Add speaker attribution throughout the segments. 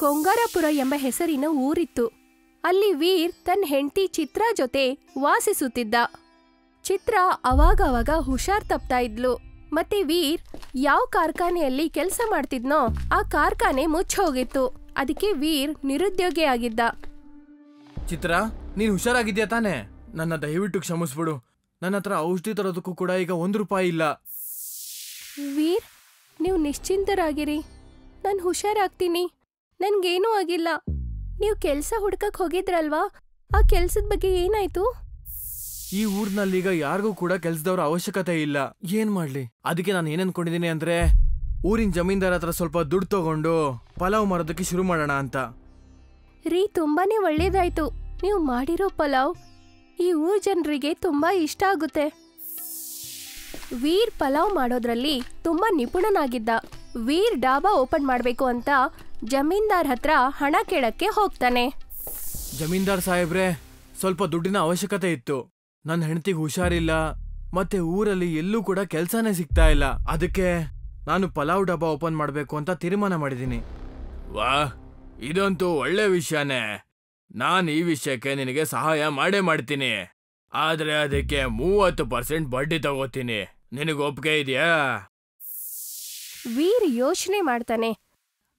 Speaker 1: ಕೊಂಗಾರಪುರ ಎಂಬ ಹೆಸರಿನ ಊರಿತ್ತು. ಅಲ್ಲಿ ವೀರ್ ತನ್ನ ಹೆಂಡತಿ ಚಿತ್ರಾ ಜೊತೆ ವಾಸಿಸುತ್ತಿದ್ದ. ಚಿತ್ರಾ ಅವಾಗವಾಗ ಹುಷಾರ್ ತಪ್ತಾ ಇದ್ಲು. ಮತ್ತೆ ವೀರ್ ಯಾವ ಕಾರ್ಖಾನೆಯಲ್ಲಿ ಕೆಲಸ ಮಾಡ್ತಿದ್ನೋ ಆ ಕಾರ್ಖಾನೆ ಮುಚ್ಚ ಹೋಗಿತ್ತು. ಅದಕ್ಕೆ ವೀರ್ ನಿರುದ್ಯೋಗಿ ಆಗಿದ್ದ.
Speaker 2: ಚಿತ್ರಾ, ನೀನ್ ಹುಷಾರಾಗಿದ್ಯಾ ತಾನೆ? ನನ್ನ ದಯವಿಟ್ಟು ಕ್ಷಮಿಸ್ಬಿಡು. ನನ್ನ ಹತ್ರ ಔಷಧಿ ತರೋದಕ್ಕೂ ಕೂಡ ಈಗ ₹1 ಇಲ್ಲ.
Speaker 1: ವೀರ್, ನೀವು ನಿಶ್ಚಿಂತರಾಗಿರಿ, ನಾನು ಹುಷಾರಾಗ್ತೀನಿ, ನನ್ಗೇನೂ ಆಗಿಲ್ಲ. ನೀವು ಕೆಲಸ ಹುಡ್ಕಕ್ ಹೋಗಿದ್ರಲ್ವಾ, ಆ ಕೆಲ್ಸದ ಬಗ್ಗೆ ಏನಾಯ್ತು?
Speaker 2: ಈ ಊರ್ನಲ್ಲೀಗ ಯಾರಿಗೂ ಕೂಡ ಕೆಲ್ಸದವ್ರ ಅವಶ್ಯಕತೆ ಇಲ್ಲ. ಏನ್ ಮಾಡ್ಲಿ? ಅದಕ್ಕೆ ನಾನು ಏನ್ ಅನ್ಕೊಂಡಿದೀನಿ ಅಂದ್ರೆ, ಊರಿನ ಜಮೀನ್ದಾರ ಹತ್ರ ಸ್ವಲ್ಪ ದುಡ್ಡು ತಗೊಂಡು ಪಲಾವ್ ಮಾರೋದಕ್ಕೆ ಶುರು ಮಾಡೋಣ ಅಂತ.
Speaker 1: ರೀ, ತುಂಬಾನೇ ಒಳ್ಳೇದಾಯ್ತು. ನೀವು ಮಾಡಿರೋ ಪಲಾವ್ ಈ ಊರ್ ಜನರಿಗೆ ತುಂಬಾ ಇಷ್ಟ ಆಗುತ್ತೆ. ವೀರ್ ಪಲಾವ್ ಮಾಡೋದ್ರಲ್ಲಿ ತುಂಬಾ ನಿಪುಣನಾಗಿದ್ದ. ವೀರ್ ಡಾಬಾ ಓಪನ್ ಮಾಡ್ಬೇಕು ಅಂತ ಜಮೀನ್ದಾರ್ ಹತ್ರ ಹಣ ಕೇಳಕ್ಕೆ ಹೋಗ್ತಾನೆ.
Speaker 2: ಜಮೀನ್ದಾರ್ ಸಾಹೇಬ್ರೆ, ಸ್ವಲ್ಪ ದುಡ್ಡಿನ ಅವಶ್ಯಕತೆ ಇತ್ತು. ನನ್ನ ಹೆಂಡತಿಗೆ ಹುಷಾರಿಲ್ಲ, ಮತ್ತೆ ಊರಲ್ಲಿ ಎಲ್ಲೂ ಕೂಡ ಕೆಲ್ಸಾನೇ ಸಿಗ್ತಾ ಇಲ್ಲ. ಅದಕ್ಕೆ ನಾನು ಪಲಾವ್ ಡಬ್ಬಾ ಓಪನ್ ಮಾಡ್ಬೇಕು ಅಂತ ತೀರ್ಮಾನ ಮಾಡಿದೀನಿ. ವಾಹ್, ಇದಂತೂ ಒಳ್ಳೆ ವಿಷಯನೇ. ನಾನ್ ಈ ವಿಷಯಕ್ಕೆ ನಿನಗೆ ಸಹಾಯ ಮಾಡ್ತೀನಿ. ಆದ್ರೆ ಅದಕ್ಕೆ 30% ಬಡ್ಡಿ ತಗೋತೀನಿ. ನಿನಗೆ ಒಪ್ಪಿಗೆ ಇದೆಯಾ?
Speaker 1: ವೀರ್ ಯೋಚನೆ ಮಾಡ್ತಾನೆ.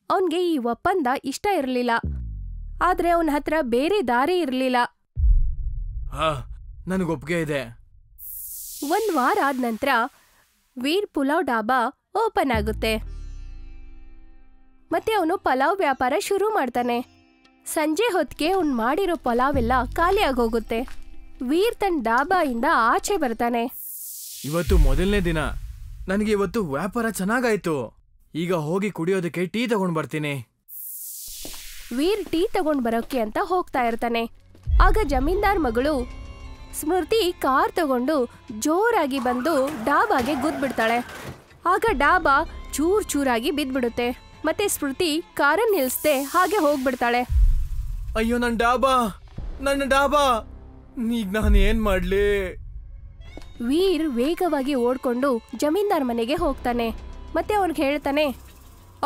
Speaker 1: ಅವನ್ಗೆ ಈ ಒಪ್ಪಂದ ಇಷ್ಟ ಇರಲಿಲ್ಲ, ಆದ್ರೆ ಅವನ ಹತ್ರ ಬೇರೆ ದಾರಿ ಇರಲಿಲ್ಲ.
Speaker 2: ನನಗೊಪ್ಪಿಗೆ ಇದೆ.
Speaker 1: 1 ವಾರ ಆದ ನಂತರ ವೀರ್ ಪುಲಾವ್ ಡಾಬಾ ಓಪನ್ ಆಗುತ್ತೆ. ಮತ್ತೆ ಅವನು ಪಲಾವ್ ವ್ಯಾಪಾರ ಶುರು ಮಾಡ್ತಾನೆ. ಸಂಜೆ ಹೊತ್ತಿಗೆ ಅವ್ನು ಮಾಡಿರೋ ಪಲಾವ್ ಎಲ್ಲ ಖಾಲಿ ಆಗೋಗುತ್ತೆ. ವೀರ್ ತನ್ನ ಡಾಬಾಯಿಂದ ಆಚೆ ಬರ್ತಾನೆ.
Speaker 2: ಇವತ್ತು ಮೊದಲನೇ ದಿನ. ನನಗೆ ಇವತ್ತು ವ್ಯಾಪಾರ ಚೆನ್ನಾಗಾಯ್ತು. ಈಗ ಹೋಗಿ ಕುಡಿಯೋದಕ್ಕೆ ಟೀ ತಗೊಂಡ್ ಬರ್ತೀನಿ.
Speaker 1: ವೀರ್ ಟೀ ತಗೊಂಡ್ ಬರೋಕೆ ಅಂತ ಹೋಗ್ತಾ ಇರ್ತಾನೆ. ಆಗ ಜಮೀನ್ದಾರ್ ಮಗಳು ಸ್ಮೃತಿ ಕಾರ್ ತಗೊಂಡು ಜೋರಾಗಿ ಬಂದು ಡಾಬಾಗೆ ಗುದ್ಬಿಡ್ತಾಳೆ. ಆಗ ಡಾಬಾ ಚೂರ್ ಚೂರಾಗಿ ಬಿದ್ಬಿಡುತ್ತೆ. ಮತ್ತೆ ಸ್ಮೃತಿ ಕಾರನ್ನ ನಿಲ್ಸ್ದೆ ಹಾಗೆ ಹೋಗ್ಬಿಡ್ತಾಳೆ.
Speaker 2: ಅಯ್ಯೋ, ನನ್ನ ಡಾಬಾ ಈಗ ನಾನು ಏನ್ ಮಾಡ್ಲಿ?
Speaker 1: ವೀರ್ ವೇಗವಾಗಿ ಓಡ್ಕೊಂಡು ಜಮೀನ್ದಾರ್ ಮನೆಗೆ ಹೋಗ್ತಾನೆ. ಮತ್ತೆ ಅವ್ರಿಗೆ ಹೇಳ್ತಾನೆ,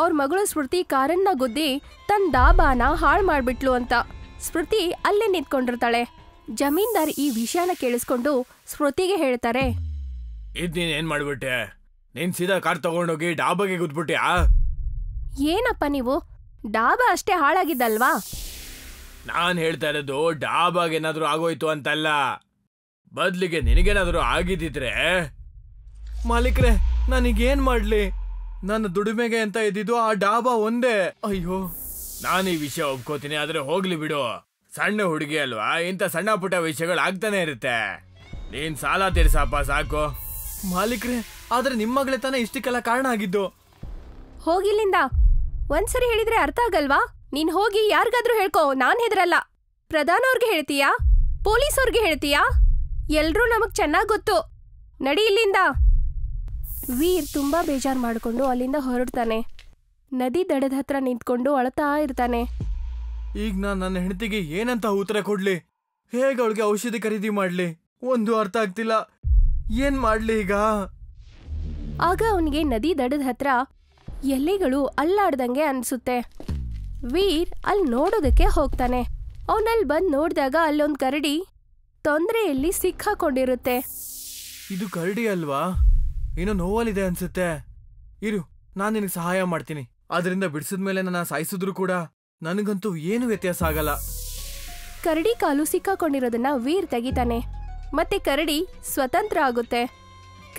Speaker 1: ಅವ್ರ ಮಗಳು ಸ್ಮೃತಿ ಕಾರನ್ನ ಗುದ್ದಿ ತನ್ನ ಡಾಬಾನ ಹಾಳು ಮಾಡ್ಬಿಟ್ಲು ಅಂತ. ಸ್ಮೃತಿ ಅಲ್ಲೇ ನಿಂತ್ಕೊಂಡಿರ್ತಾಳೆ. ಜಮೀನ್ದಾರ್ ಈ ವಿಷಯನ ಕೇಳಿಸ್ಕೊಂಡು ಸ್ಮೃತಿಗೆ ಹೇಳ್ತಾರೆ,
Speaker 2: ಇದ್ ನೀನ್ ಏನ್ ಮಾಡ್ಬಿಟ್ಟೆ? ನೀನ್ ಸೀದಾ ಕಾರ್ ತಗೊಂಡೋಗಿ ಡಾಬಾಗೆ ಗುದ್ಬಿಟ್ಯಾ?
Speaker 1: ಏನಪ್ಪ ನೀವು, ಡಾಬಾ ಅಷ್ಟೇ ಹಾಳಾಗಿದ್ದಲ್ವಾ?
Speaker 2: ನಾನ್ ಹೇಳ್ತಾ ಇರೋದು ಡಾಬಾಗೇನಾದ್ರೂ ಆಗೋಯ್ತು ಅಂತಲ್ಲ, ಬದ್ಲಿಗೆ ನಿನಗೇನಾದ್ರೂ ಆಗಿದ್ದಿದ್ರೆ. ಮಾಲೀಕ್ರೆ, ನನಗೇನ್ ಮಾಡ್ಲಿ? ನನ್ನ ದುಡಿಮೆಗೆ ಅಂತ ಇದ್ದಿದ್ದು ಆ ಡಾಬಾ ಒಂದೇ. ಅಯ್ಯೋ, ನಾನು ಈ ವಿಷಯ ಒಪ್ಕೋತೀನಿ, ಆದ್ರೆ ಹೋಗ್ಲಿ ಬಿಡು. ಸಣ್ಣ ಹುಡುಗಿ ಅಲ್ವಾ, ಇಂಥ ಸಣ್ಣ ಪುಟ್ಟ ವಿಷಯಗಳು ಆಗ್ತಾನೆ ಇರುತ್ತೆ. ನೀನ್ ಸಾಲ ತೀರ್ಸಪ್ಪ ಸಾಕು. ಮಾಲೀಕ್ರೆ, ಆದ್ರೆ ನಿಮ್ಮ ಮಗಳೇ ತಾನೇ ಇಷ್ಟಕ್ಕೆಲ್ಲ ಕಾರಣ ಆಗಿದ್ದು.
Speaker 1: ಹೋಗಿಲ್ಲಿಂದ. ಒಂದ್ಸರಿ ಹೇಳಿದ್ರೆ ಅರ್ಥ ಆಗಲ್ವಾ? ನೀನ್ ಹೋಗಿ ಯಾರಿಗಾದ್ರೂ ಹೇಳ್ಕೋ, ನಾನ್ ಹೆದರಲ್ಲ. ಪ್ರಧಾನ ಅವ್ರಿಗೆ ಹೇಳ್ತೀಯಾ, ಪೊಲೀಸ್ ಅವ್ರಿಗೆ ಹೇಳ್ತೀಯಾ? ಎಲ್ರೂ ನಮಗ್ ಚೆನ್ನಾಗ್ ಗೊತ್ತು. ನಡಿ ಇಲ್ಲಿಂದ. ವೀರ್ ತುಂಬಾ ಬೇಜಾರ್ ಮಾಡ್ಕೊಂಡು ಅಲ್ಲಿಂದ ಹೊರಡ್ತಾನೆ. ನದಿ ದಡದ ಹತ್ರ ನಿಂತ್ಕೊಂಡು ಅಳ್ತಾ ಇರ್ತಾನೆ.
Speaker 2: ಈಗ ನಾನ್ ನನ್ನ ಹೆಂಡತಿಗೆ ಏನಂತ ಉತ್ತರ ಕೊಡ್ಲಿ? ಹೇಗ ಅವಳಿಗೆ ಔಷಧಿ ಖರೀದಿ ಮಾಡ್ಲಿ? ಒಂದು ಅರ್ಥ ಆಗ್ತಿಲ್ಲ. ಏನ್ ಮಾಡ್ಲಿ ಈಗ?
Speaker 1: ಆಗ ಅವನಿಗೆ ನದಿ ದಡದ ಹತ್ರ ಎಲೆಗಳು ಅಲ್ಲಾಡ್ದಂಗೆ ಅನ್ಸುತ್ತೆ. ವೀರ್ ಅಲ್ಲಿ ನೋಡೋದಕ್ಕೆ ಹೋಗ್ತಾನೆ. ಅವನಲ್ಲಿ ಬಂದ್ ನೋಡಿದಾಗ ಅಲ್ಲೊಂದ್ ಕರಡಿ ತೊಂದರೆಯಲ್ಲಿ ಸಿಕ್ಕಾಕೊಂಡಿರುತ್ತೆ.
Speaker 2: ಇದು ಕರಡಿ ಅಲ್ವಾ? ಏನೋ ನೋವಲ್ಲಿದೆ ಅನ್ಸುತ್ತೆ. ಇರು, ನಾನ್ ನಿನಗೆ ಸಹಾಯ ಮಾಡ್ತೀನಿ. ಅದರಿಂದ ಬಿಡಿಸಿದ್ಮೇಲೆ ನನ್ನ ಸಾಯಿಸಿದ್ರು ಕೂಡ ನನಗಂತೂ ಏನು ವ್ಯತ್ಯಾಸ ಆಗಲ್ಲ.
Speaker 1: ಕರಡಿ ಕಾಲು ಸಿಕ್ಕಾಕೊಂಡಿರೋದನ್ನ ವೀರ್ ತೆಗಿತಾನೆ. ಮತ್ತೆ ಕರಡಿ ಸ್ವತಂತ್ರ ಆಗುತ್ತೆ.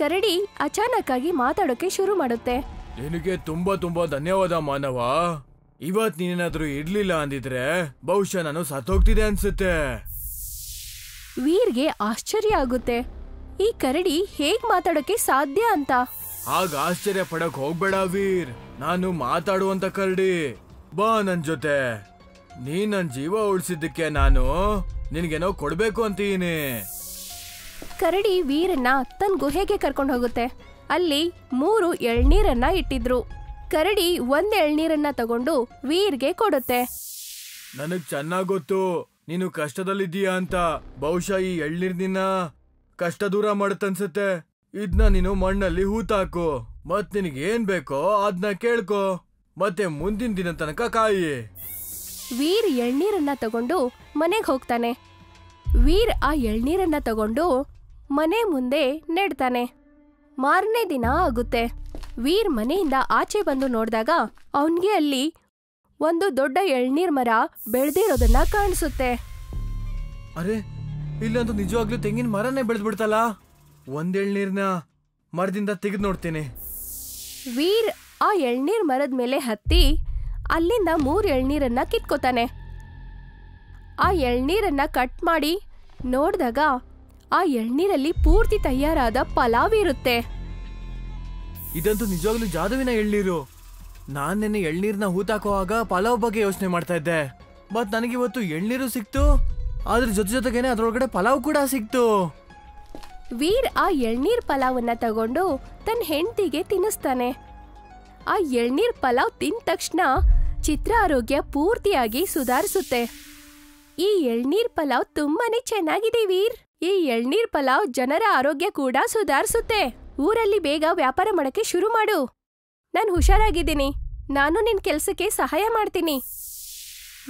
Speaker 1: ಕರಡಿ ಅಚಾನಕ್ ಆಗಿ ಮಾತಾಡೋಕೆ ಶುರು ಮಾಡುತ್ತೆ.
Speaker 2: ನಿನಗೆ ತುಂಬಾ ತುಂಬಾ ಧನ್ಯವಾದ ಮಾನವ. ಇವತ್ ನೀನೇನಾದ್ರೂ ಇರ್ಲಿಲ್ಲ ಅಂದಿದ್ರೆ ಬಹುಶಃ ನಾನು ಸತ್ತೋಗ್ತಿದೆ ಅನ್ಸುತ್ತೆ.
Speaker 1: ವೀರ್ಗೆ ಆಶ್ಚರ್ಯ ಆಗುತ್ತೆ, ಈ ಕರಡಿ ಹೇಗ್ ಮಾತಾಡೋಕೆ ಸಾಧ್ಯ ಅಂತ.
Speaker 2: ಆಗ ಆಶ್ಚರ್ಯ ಪಡಕ್ ಹೋಗ್ಬೇಡ ವೀರ್, ನಾನು ಮಾತಾಡುವಂತ ಕರಡಿ. ಬಾ ನನ್ ಜೊತೆ. ನೀ ನನ್ ಜೀವ ಉಳಿಸಿದ್ದಕ್ಕೆ ನಾನು ನಿನ್ಗೇನೋ ಕೊಡ್ಬೇಕು ಅಂತೀನಿ.
Speaker 1: ಕರಡಿ ವೀರನ್ನ ತನ್ನ ಗುಹೆಗೆ ಕರ್ಕೊಂಡು ಹೋಗುತ್ತೆ. ಅಲ್ಲಿ 3 ಎಳ್ನೀರನ್ನ ಇಟ್ಟಿದ್ರು. ಕರಡಿ 1 ಎಳ್ನೀರನ್ನ ತಗೊಂಡು ವೀರ್ಗೆ ಕೊಡುತ್ತೆ.
Speaker 2: ನನಗ್ ಚೆನ್ನಾಗ್ ಗೊತ್ತು ನೀನು ಕಷ್ಟದಲ್ಲಿದ್ದೀಯಾ ಅಂತ. ಬಹುಶಃ ಈ ಎಳ್ನೀರ್ನಿನ್ನ ಕಷ್ಟ ದೂರ ಮಾಡುತ್ತನ್ಸುತ್ತೆ. ಇದ್ನ ನೀನು ಮಣ್ಣಲ್ಲಿ ಹೂತಾಕು, ಮತ್ ನಿನಗೇನ್ ಬೇಕೋ ಅದ್ನ ಕೇಳ್ಕೊ. ಮತ್ತೆ ಮುಂದಿನ ದಿನ ತನಕ ಕಾಯಿ.
Speaker 1: ವೀರ್ ಎಳ್ನೀರನ್ನ ತಗೊಂಡು ಮನೆಗೆ ಹೋಗ್ತಾನೆ. ವೀರ್ ಆ ಎಳ್ನೀರನ್ನ ತಗೊಂಡು ಮನೆ ಮುಂದೆ ನೆಡ್ತಾನೆ. ಮಾರನೇ ದಿನ ಆಗುತ್ತೆ. ವೀರ್ ಮನೆಯಿಂದ ಆಚೆ ಬಂದು ನೋಡಿದಾಗ ಅವನ್ಗೆ ಅಲ್ಲಿ ಒಂದು ದೊಡ್ಡ ಎಳ್ನೀರ್ ಮರ ಬೆಳೆದಿರೋದನ್ನ ಕಾಣಿಸುತ್ತೆ.
Speaker 2: ಅರೆ, ಇಲ್ಲಂತೂ ನಿಜವಾಗ್ಲೂ ತೆಂಗಿನ ಮರನೇ ಬೆಳೆದ್ಬಿಡ್ತಲ್ಲ. ಒಂದ್ ಎಳ್ನೀರ್ನ ಮರದಿಂದ ತೆಗೆದು ನೋಡ್ತೀನಿ.
Speaker 1: ವೀರ್ ಆ ಎಳ್ನೀರ್ ಮರದ ಮೇಲೆ ಹತ್ತಿ ಅಲ್ಲಿಂದ 3 ಎಳ್ನೀರನ್ನ ಕಿತ್ಕೋತಾನೆ. ಆ ಎಳ್ನೀರನ್ನ ಕಟ್ ಮಾಡಿ ನೋಡಿದಾಗ ಆ ಎಳ್ನೀರಲ್ಲಿ ಪೂರ್ತಿ ತಯಾರಾದ ಪಲಾವ್ ಇರುತ್ತೆ.
Speaker 2: ಇದಂತೂ ನಿಜವಾಗ್ಲೂ ಜಾದುವಿನ ಎಳ್ನೀರು. ನಾನ್ ನೆನ್ನೆ ಎಳ್ನೀರ್ನ ಹೂತಾಕುವಾಗ ಪಲಾವ್ ಬಗ್ಗೆ ಯೋಚನೆ ಮಾಡ್ತಾ ಇದ್ದೆ. ಮತ್ ನನಗಿವತ್ತು ಎಳ್ನೀರು ಸಿಕ್ತು, ಅದ್ರ ಜೊತೆಗೇನೆ ಅದ್ರೊಳಗಡೆ ಪಲಾವ್ ಕೂಡ ಸಿಕ್ತು.
Speaker 1: ವೀರ್ ಆ ಎಳ್ನೀರ್ ಪಲಾವನ್ನ ತಗೊಂಡು ತನ್ನ ಹೆಂಡತಿಗೆ ತಿನ್ನಿಸ್ತಾನೆ. ಆ ಎಳ್ನೀರ್ ಪಲಾವ್ ತಿಂದ ತಕ್ಷಣ ಚಿತ್ರ ಆರೋಗ್ಯ ಪೂರ್ತಿಯಾಗಿ ಸುಧಾರಿಸುತ್ತೆ. ಈ ಎಳ್ನೀರ್ ಪಲಾವ್ ತುಂಬಾನೇ ಚೆನ್ನಾಗಿದೆ ವೀರ್. ಈ ಎಳ್ನೀರ್ ಪಲಾವ್ ಜನರ ಆರೋಗ್ಯ ಕೂಡ ಸುಧಾರಿಸುತ್ತೆ. ಊರಲ್ಲಿ ಬೇಗ ವ್ಯಾಪಾರ ಮಾಡಕ್ಕೆ ಶುರು ಮಾಡು. ನಾನು ಹುಷಾರಾಗಿದ್ದೀನಿ. ನಾನು ನಿನ್ ಕೆಲ್ಸಕ್ಕೆ ಸಹಾಯ ಮಾಡ್ತೀನಿ.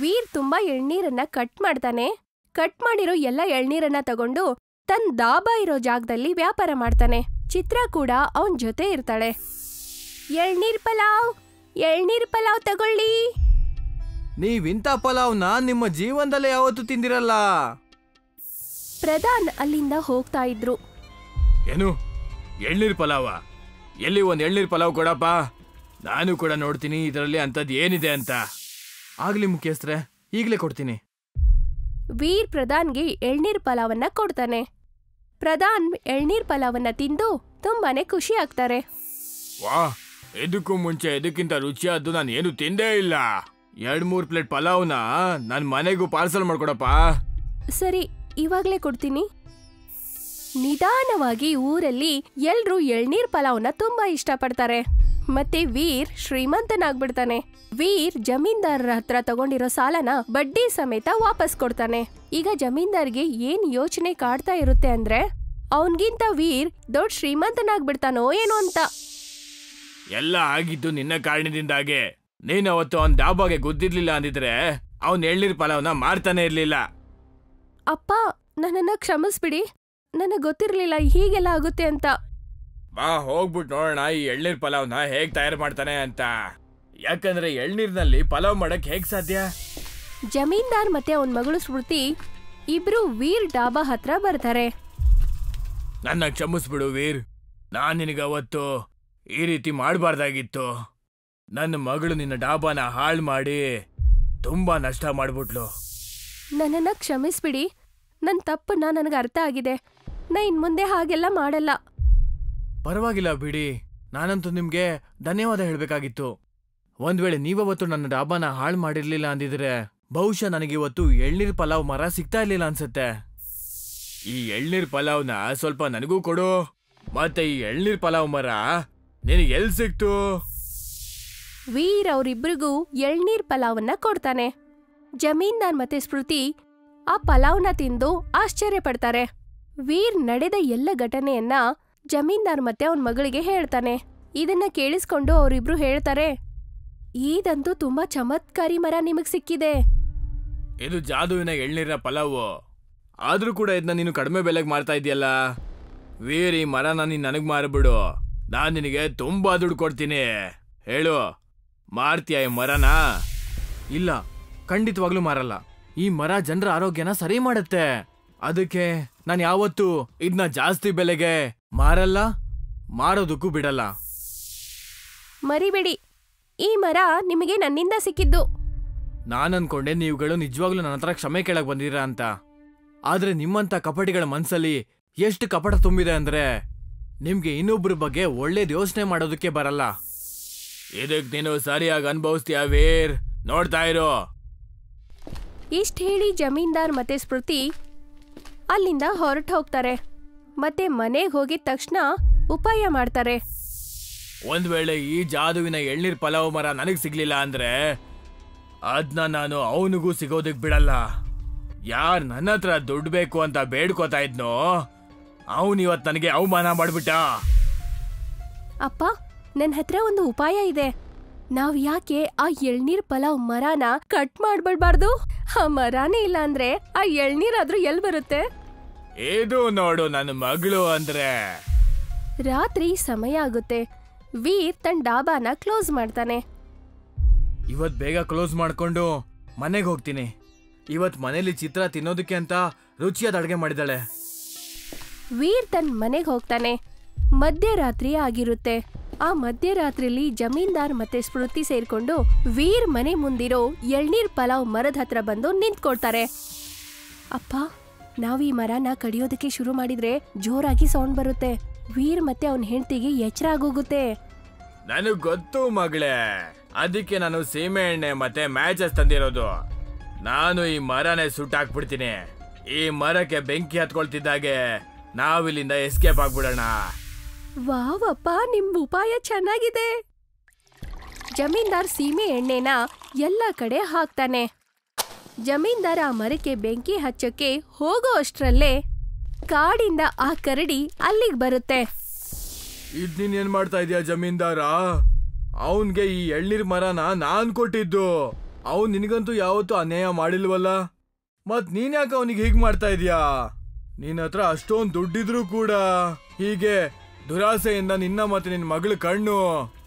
Speaker 1: ವೀರ್ ತುಂಬಾ ಎಳ್ನೀರನ್ನ ಕಟ್ ಮಾಡ್ತಾನೆ. ಕಟ್ ಮಾಡಿರೋ ಎಲ್ಲ ಎಳ್ನೀರನ್ನ ತಗೊಂಡು ತನ್ನ ದಾಬಾ ಇರೋ ಜಾಗದಲ್ಲಿ ವ್ಯಾಪಾರ ಮಾಡ್ತಾನೆ. ಚಿತ್ರ ಕೂಡ ಅವನ್ ಜೊತೆ ಇರ್ತಾಳೆ. ಎಳ್ನೀರ್ ಪಲಾವ್ ತಗೊಳ್ಳಿ.
Speaker 2: ನೀವಿಂತ ಪಲಾವ್ನ ನಿಮ್ಮ ಜೀವನದಲ್ಲೇ ಯಾವತ್ತೂ ತಿಂದಿರಲ್ಲ.
Speaker 1: ಪ್ರಧಾನ್ ಅಲ್ಲಿಂದ ಹೋಗ್ತಾ ಇದ್ರು.
Speaker 2: ಏನು ಎಳ್ನೀರ್ ಪಲಾವ? ಎಲ್ಲಿ ಒಂದ್ ಎಳ್ನೀರ್ ಪಲಾವ್ ಕೊಡಪ್ಪ, ನಾನು ಕೂಡ ನೋಡ್ತೀನಿ ಇದರಲ್ಲಿ ಅಂತದ್ ಏನಿದೆ ಅಂತ. ಆಗ್ಲಿ ಮುಖ್ಯಸ್ಥರೇ, ಈಗ್ಲೇ ಕೊಡ್ತೀನಿ.
Speaker 1: ವೀರ್ ಪ್ರಧಾನ್ಗೆ ಎಳ್ನೀರ್ ಪಲಾವನ್ನ ಕೊಡ್ತಾನೆ. ಪ್ರಧಾನ್ ಎಳ್ನೀರ್ ಪಲಾವನ್ನ ತಿಂದು ತುಂಬಾನೇ ಖುಷಿ ಆಗ್ತಾರೆ.
Speaker 2: ವಾ, ಇದಕ್ಕೂ ಮುಂಚೆ ಇದಕ್ಕಿಂತ ರುಚಿಯಾದ್ದು ನಾನು ಏನು ತಿಂದೇ ಇಲ್ಲ. 2-3 ಪ್ಲೇಟ್ ಪಲಾವ್ನ ನನ್ ಮನೆಗೂ ಪಾರ್ಸಲ್ ಮಾಡ್ಕೊಡಪ್ಪ.
Speaker 1: ಸರಿ, ಇವಾಗ್ಲೇ ಕೊಡ್ತೀನಿ. ನಿಧಾನವಾಗಿ ಊರಲ್ಲಿ ಎಲ್ರೂ ಎಳ್ನೀರ್ ಪಲಾವ್ನ ತುಂಬಾ ಇಷ್ಟಪಡ್ತಾರೆ. ಮತ್ತೆ ವೀರ್ ಶ್ರೀಮಂತನಾಗ್ಬಿಡ್ತಾನೆ. ವೀರ್ ಜಮೀನ್ದಾರರ ಹತ್ರ ತಗೊಂಡಿರೋ ಸಾಲನ ಬಡ್ಡಿ ಸಮೇತ ವಾಪಸ್ ಕೊಡ್ತಾನೆ. ಈಗ ಜಮೀನ್ದಾರ್ಗೆ ಏನ್ ಯೋಚನೆ ಕಾಡ್ತಾ ಇರುತ್ತೆ ಅಂದ್ರೆ ಅವನ್ಗಿಂತ ವೀರ್ ದೊಡ್ಡ ಶ್ರೀಮಂತನಾಗ್ಬಿಡ್ತಾನೋ ಏನೋ ಅಂತ.
Speaker 2: ಎಲ್ಲ ಆಗಿದ್ದು ನಿನ್ನ ಕಾರಣದಿಂದಾಗೆ. ನೀನ್ ಅವತ್ತು ಅವನ್ ಡಾಬಾಗೆ ಗುದ್ದಿರ್ಲಿಲ್ಲ ಅಂದಿದ್ರೆ ಅವನ್ ಎಳ್ನೀರ್ ಪಲಾವ್ನ ಮಾರ್ತಾನೆ ಇರ್ಲಿಲ್ಲ.
Speaker 1: ಅಪ್ಪ, ನನ್ನನ್ನ ಕ್ಷಮಿಸ್ಬಿಡಿ. ನನಗ್ ಗೊತ್ತಿರ್ಲಿಲ್ಲ ಹೀಗೆಲ್ಲ ಆಗುತ್ತೆ ಅಂತ.
Speaker 2: ಬಾ, ಹೋಗ್ಬಿಟ್ಟು ನೋಡೋಣ ಈ ಎಳ್ನೀರ್ ಪಲಾವ್ನ ಹೇಗ್ ತಯಾರು ಮಾಡ್ತಾನೆ ಅಂತ. ಯಾಕಂದ್ರೆ ಎಳ್ನೀರ್ನಲ್ಲಿ ಪಲಾವ್ ಮಾಡಕ್ ಹೇಗ್ ಸಾಧ್ಯ?
Speaker 1: ಜಮೀನ್ದಾರ್ ಮತ್ತೆ ಅವನ್ ಮಗಳು ಸ್ಮೃತಿ ಇಬ್ರು ವೀರ್ ಡಾಬಾ ಹತ್ರ ಬರ್ತಾರೆ.
Speaker 2: ನನ್ನ ಕ್ಷಮಿಸ್ಬಿಡು ವೀರ್, ನಾನ್ ನಿನಗೆ ಅವತ್ತು ಈ ರೀತಿ ಮಾಡಬಾರ್ದಾಗಿತ್ತು. ನನ್ನ ಮಗಳು ನಿನ್ನ ಡಾಬಾನ ಹಾಳು ಮಾಡಿ ತುಂಬಾ ನಷ್ಟ ಮಾಡ್ಬಿಟ್ಲು.
Speaker 1: ನನ್ನನ್ನ ಕ್ಷಮಿಸ್ಬಿಡಿ. ನನ್ ತಪ್ಪನ್ನ ನನಗೆ ಅರ್ಥ ಆಗಿದೆ. ನಾ ಇನ್ ಮುಂದೆ ಹಾಗೆಲ್ಲ ಮಾಡಲ್ಲ.
Speaker 2: ಪರವಾಗಿಲ್ಲ ಬಿಡಿ, ನಾನಂತೂ ನಿಮ್ಗೆ ಧನ್ಯವಾದ ಹೇಳ್ಬೇಕಾಗಿತ್ತು. ಒಂದ್ ವೇಳೆ ನೀವವತ್ತು ನನ್ನ ಡಾಬಾನ ಹಾಳು ಮಾಡಿರ್ಲಿಲ್ಲ ಅಂದಿದ್ರೆ ಬಹುಶಃ ನನಗಿವತ್ತು ಎಳ್ನೀರ್ ಪಲಾವ್ ಮರ ಸಿಗ್ತಾ ಇರ್ಲಿಲ್ಲ ಅನ್ಸತ್ತೆ. ಈ ಎಳ್ನೀರ್ ಪಲಾವ್ನ ಸ್ವಲ್ಪ ನನಗೂ ಕೊಡು. ಮತ್ತೆ ಈ ಎಳ್ನೀರ್ ಪಲಾವ್ ಮರ ನಿನಗೆ ಎಲ್ ಸಿಕ್ತು?
Speaker 1: ವೀರ್ ಅವ್ರಿಬ್ರಿಗೂ ಎಳ್ನೀರ್ ಪಲಾವನ್ನ ಕೊಡ್ತಾನೆ. ಜಮೀನ್ದಾರ್ ಮತ್ತೆ ಸ್ಮೃತಿ ಆ ಪಲಾವ್ನ ತಿಂದು ಆಶ್ಚರ್ಯ ಪಡ್ತಾರೆ. ವೀರ್ ನಡೆದ ಎಲ್ಲ ಘಟನೆಯನ್ನ ಜಮೀನ್ದಾರ್ ಮತ್ತೆ ಅವನ್ ಮಗಳಿಗೆ ಹೇಳ್ತಾನೆ. ಇದನ್ನ ಕೇಳಿಸ್ಕೊಂಡು ಅವರಿಬ್ರು ಹೇಳ್ತಾರೆ, ಇದಂತೂ ತುಂಬಾ ಚಮತ್ಕಾರಿ ಮರ ನಿಮಗ್ ಸಿಕ್ಕಿದೆ.
Speaker 2: ಇದು ಜಾದುವಿನ ಎಳ್ನೀರಿನ ಪಲಾವು. ಆದ್ರೂ ಕೂಡ ಇದನ್ನ ನೀನು ಕಡಿಮೆ ಬೆಲೆಗೆ ಮಾರ್ತಾ ಇದೆಯಲ್ಲ. ವೀರ್, ಈ ಮರನ ನೀನ್ ನನಗ್ ಮಾರ್ಬಿಡು. ನಾನ್ ನಿನಗೆ ತುಂಬಾ ದುಡ್ಡು ಕೊಡ್ತೀನಿ. ಹೇಳು, ಮಾರ್ತೀಯ ಈ ಮರನ? ಇಲ್ಲ, ಖಂಡಿತವಾಗ್ಲೂ ಮಾರಲ್ಲ. ಈ ಮರ ಜನರ ಆರೋಗ್ಯನ ಸರಿ ಮಾಡುತ್ತೆ. ಅದಕ್ಕೆ ನಾನು ಯಾವತ್ತೂ ಇದನ್ನ ಜಾಸ್ತಿ ಬೆಲೆಗೆ ಮಾರಲ್ಲ, ಮಾರೋದಕ್ಕೂ ಬಿಡಲ್ಲ.
Speaker 1: ಮರಿಬೇಡಿ, ಈ ಮರ ನಿಮಗೆ ನನ್ನಿಂದ ಸಿಕ್ಕಿದ್ದು.
Speaker 2: ನಾನು ಅನ್ಕೊಂಡೆ ನೀವುಗಳು ನಿಜವಾಗ್ಲೂ ನನ್ನ ಹತ್ರ ಕ್ಷಮೆ ಕೇಳಕ್ ಬಂದಿರ ಅಂತ. ಆದ್ರೆ ನಿಮ್ಮಂತ ಕಪಟಿಗಳ ಮನ್ಸಲ್ಲಿ ಎಷ್ಟು ಕಪಟ ತುಂಬಿದೆ ಅಂದ್ರೆ ನಿಮ್ಗೆ ಇನ್ನೊಬ್ರ ಬಗ್ಗೆ ಒಳ್ಳೇದ್ ಯೋಚನೆ ಮಾಡೋದಕ್ಕೆ ಬರಲ್ಲ. ಇದಕ್ ನೀನು ಸರಿಯಾಗಿ ಅನುಭವಿಸ್ತೀಯ ವೀರ್, ನೋಡ್ತಾ ಇರೋ.
Speaker 1: ಇಷ್ಟ ಹೇಳಿ ಜಮೀನ್ದಾರ್ ಮತ್ತೆ ಸ್ಮೃತಿ ಅಲ್ಲಿಂದ ಹೊರಟು ಹೋಗ್ತಾರೆ. ಮತ್ತೆ ಮನೆಗೆ ಹೋಗಿದ ತಕ್ಷಣ ಉಪಾಯ ಮಾಡ್ತಾರೆ.
Speaker 2: ಒಂದ್ ವೇಳೆ ಈ ಜಾದುವಿನ ಎಳ್ನೀರ್ ಪಲಾವ್ ಮರ ನನಗ್ ಸಿಗ್ಲಿಲ್ಲ ಅಂದ್ರೆ ಅದ್ನ ನಾನು ಅವನಿಗೂ ಸಿಗೋದಕ್ ಬಿಡಲ್ಲ. ಯಾರ್ ನನ್ನ ಹತ್ರ ದುಡ್ಡು ಬೇಕು ಅಂತ ಬೇಡ್ಕೋತಾ ಇದ್ನೋ ಅವನಿವತ್ ನನಗೆ ಅವಮಾನ ಮಾಡ್ಬಿಟ್ಟ.
Speaker 1: ಅಪ್ಪ, ನನ್ನ ಹತ್ರ ಒಂದು ಉಪಾಯ ಇದೆ. ನಾವ್ ಯಾಕೆ ಆ ಎಳ್ನೀರ್ ಪಲಾವ್ ಮರನ ಕಟ್ ಮಾಡ್ಬಿಡ್ಬಾರ್ದು? ಆ ಮರನೇ ಇಲ್ಲ ಅಂದ್ರೆ ಆ ಎಳ್ನೀರಾದ್ರೂ ಎಲ್ ಬರುತ್ತೆ?
Speaker 2: ಇದು ನೋಡು ನನ್ನ ಮಗಳು ಅಂದ್ರೆ.
Speaker 1: ರಾತ್ರಿ ಸಮಯ ಆಗುತ್ತೆ. ವೀರ್ ತನ್ನ ಡಾಬಾನ ಕ್ಲೋಸ್ ಮಾಡ್ತಾನೆ.
Speaker 2: ಇವತ್ ಬೇಗ ಕ್ಲೋಸ್ ಮಾಡ್ಕೊಂಡು ಮನೆಗೆ ಹೋಗ್ತೀನಿ. ಇವತ್ ಮನೇಲಿ ಚಿತ್ರ ತಿನ್ನೋದಕ್ಕೆ ಅಂತ ರುಚಿಯಾದ ಅಡ್ಗೆ ಮಾಡಿದಾಳೆ.
Speaker 1: ವೀರ್ ತನ್ನ ಮನೆಗೆ ಹೋಗ್ತಾನೆ. ಮಧ್ಯರಾತ್ರಿ ಆಗಿರುತ್ತೆ. ಆ ಮಧ್ಯರಾತ್ರಿಲಿ ಜಮೀನ್ದಾರ್ ಮತ್ತೆ ಸ್ಮೃತಿ ಸೇರ್ಕೊಂಡು ವೀರ್ ಮನೆ ಮುಂದಿರೋ ಎಳ್ನೀರ್ ಪಲಾವ್ ಮರದ ಹತ್ರ ಬಂದು ನಿಂತ್ಕೊಳ್ತಾರೆ. ಅಪ್ಪ, ನಾವ್ ಈ ಮರನ ಕಡಿಯೋದಕ್ಕೆ ಶುರು ಮಾಡಿದ್ರೆ ಜೋರಾಗಿ ಸೌಂಡ್ ಬರುತ್ತೆ. ವೀರ್ ಮತ್ತೆ ಅವನ್ ಹೆಂಡತಿಗೆ ಎಚ್ಚರ ಆಗೋಗುತ್ತೆ.
Speaker 2: ನನಗ್ ಗೊತ್ತು ಮಗಳೇ, ಅದಕ್ಕೆ ನಾನು ಸೀಮೆ ಎಣ್ಣೆ ಮತ್ತೆ ಮ್ಯಾಚಸ್ ತಂದಿರೋದು. ನಾನು ಈ ಮರನೇ ಸುಟ್ಟಾಕ್ಬಿಡ್ತೀನಿ. ಈ ಮರಕ್ಕೆ ಬೆಂಕಿ ಹತ್ಕೊಳ್ತಿದ್ದಾಗೆ ನಾವಿಲ್ಲಿಂದ ಎಸ್ಕೇಪ್ ಆಗ್ಬಿಡೋಣ.
Speaker 1: ವಾವಪ್ಪ, ನಿಮ್ ಉಪಾಯ ಚೆನ್ನಾಗಿದೆ. ಜಮೀನ್ದಾರ್ ಸೀಮೆ ಎಣ್ಣೆನ ಎಲ್ಲ ಕಡೆ ಹಾಕ್ತಾನೆ. ಜಮೀನ್ದಾರ್ ಆ ಮರಕ್ಕೆ ಬೆಂಕಿ ಹಚ್ಚಕ್ಕೆ ಹೋಗೋ ಅಷ್ಟ್ರಲ್ಲೇ ಕಾಡಿಂದ ಆ ಕರಡಿ ಅಲ್ಲಿಗೆ ಬರುತ್ತೆ.
Speaker 2: ಇದ್ ನೀನ್ ಏನ್ ಮಾಡ್ತಾ ಇದೀಯ ಜಮೀನ್ದಾರ? ಅವನ್ಗೆ ಈ ಎಳ್ನೀರ್ ಮರನ ನಾನ್ ಕೊಟ್ಟಿದ್ದು. ಅವನ್ ನಿನಗಂತೂ ಯಾವತ್ತೂ ಅನ್ಯಾಯ ಮಾಡಿಲ್ವಲ್ಲ, ಮತ್ ನೀನ್ ಯಾಕೆ ಅವನಿಗೆ ಹೀಗ್ ಮಾಡ್ತಾ ಇದೀಯಾ? ನಿನ್ನ ಹತ್ರ ಅಷ್ಟೊಂದ್ ದುಡ್ಡಿದ್ರು ಕೂಡ ಹೀಗೆ ದುರಾಸೆಯಿಂದ ನಿನ್ನ ಮತ್ತೆ ನಿನ್ ಮಗಳ ಕಣ್ಣು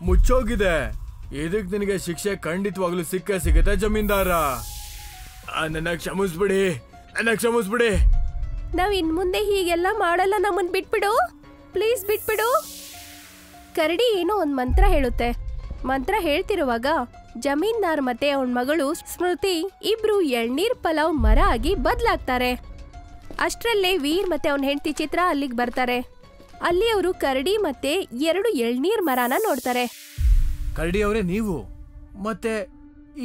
Speaker 2: ಮುಚ್ಚೋಗಿದೆ. ಇದಕ್ ನಿನಗೆ ಶಿಕ್ಷೆ ಖಂಡಿತವಾಗ್ಲೂ ಸಿಗುತ್ತೆ ಜಮೀನ್ದಾರ. ನನ್ನ ಕ್ಷಮಿಸ್ಬಿಡಿ, ನನ್ನ ಕ್ಷಮಿಸ್ಬಿಡಿ.
Speaker 1: ನಾವ್ ಇನ್ ಮುಂದೆ ಹೀಗೆಲ್ಲ ಮಾಡಲ್ಲ, ನಮ್ಮನ್ ಬಿಟ್ಬಿಡು, ಪ್ಲೀಸ್ ಬಿಟ್ಬಿಡು. ಕರಡಿ ಏನೋ ಒಂದ್ ಮಂತ್ರ ಹೇಳುತ್ತೆ. ಮಂತ್ರ ಹೇಳ್ತಿರುವಾಗ ಜಮೀನ್ದಾರ್ ಮತ್ತೆ ಅವನ್ ಮಗಳು ಸ್ಮೃತಿ ಇಬ್ರು ಎಳ್ನೀರ್ ಪಲಾವ್ ಮರ ಆಗಿ ಬದ್ಲಾಗ್ತಾರೆ. ಅಷ್ಟ್ರಲ್ಲೇ ವೀರ್ ಮತ್ತೆ ಅವನ್ ಹೆಂಡತಿ ಚಿತ್ರ ಅಲ್ಲಿಗೆ ಬರ್ತಾರೆ. ಅಲ್ಲಿ ಅವರು ಕರಡಿ ಮತ್ತೆ 2 ಎಳ್ನೀರ್ ಮರನ ನೋಡ್ತಾರೆ.
Speaker 2: ಕರಡಿ ಅವರೇ ನೀವು, ಮತ್ತೆ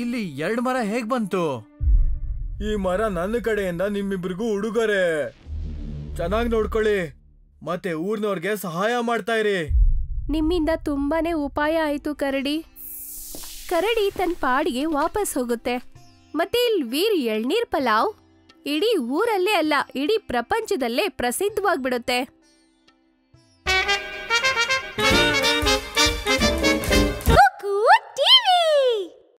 Speaker 2: ಇಲ್ಲಿ 2 ಮರ ಹೇಗ್ ಬಂತು? ಈ ಮರ ನನ್ನ ಕಡೆಯಿಂದ ನಿಮ್ಮಿಬ್ರಿಗೂ ಉಡುಗೊರೆ. ಚೆನ್ನಾಗಿ ನೋಡ್ಕೊಳ್ಳಿ, ಮತ್ತೆ ಊರ್ನವ್ರಿಗೆ ಸಹಾಯ ಮಾಡ್ತಾ ಇರಿ.
Speaker 1: ನಿಮ್ಮಿಂದ ತುಂಬಾನೇ ಉಪಾಯ ಆಯ್ತು ಕರಡಿ. ಕರಡಿ ತನ್ನ ಪಾಡಿಗೆ ವಾಪಸ್ ಹೋಗುತ್ತೆ. ಮತ್ತೆ ಇಲ್ಲಿ ವೀರ್ ಎಳ್ನೀರ್ ಪಲಾವ್ ಇಡೀ ಊರಲ್ಲೇ ಅಲ್ಲ, ಇಡೀ ಪ್ರಪಂಚದಲ್ಲೇ ಪ್ರಸಿದ್ಧವಾಗ್ಬಿಡುತ್ತೆ.